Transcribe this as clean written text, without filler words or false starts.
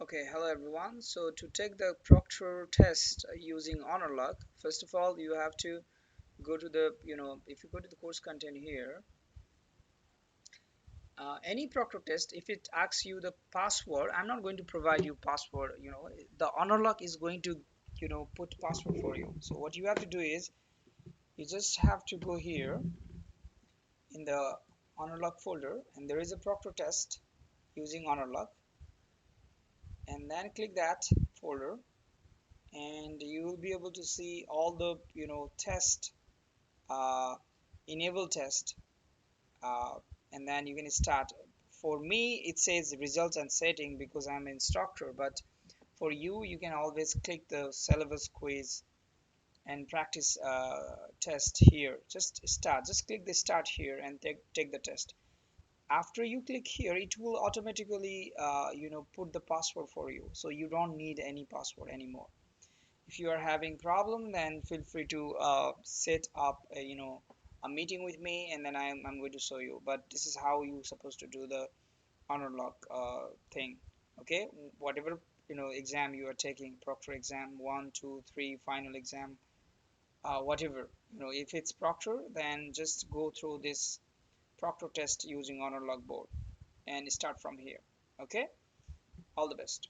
Okay, hello everyone. So to take the Proctor test using Honorlock, first of all you have to go to the, if you go to the course content here, any Proctor test, if it asks you the password, I'm not going to provide you password, the Honorlock is going to, put password for you. So what you have to do is, you just have to go here in the Honorlock folder, and there is a Proctor test using Honorlock, and then click that folder and you will be able to see all the test uh, enable test, uh, and then you can start. For me it says results and setting because I'm an instructor, but for you, you can always click the syllabus quiz and practice test here. Just click the start here and take the test. After you click here, it will automatically put the password for you, so you don't need any password anymore. If you are having problem, then feel free to set up a meeting with me, and then I'm going to show you. But this is how you supposed to do the honor lock thing. Okay, whatever exam you are taking, proctor exam 1 2 3, final exam, whatever, if it's proctor, then just go through this proctor test using honor log board and start from here. Okay, all the best.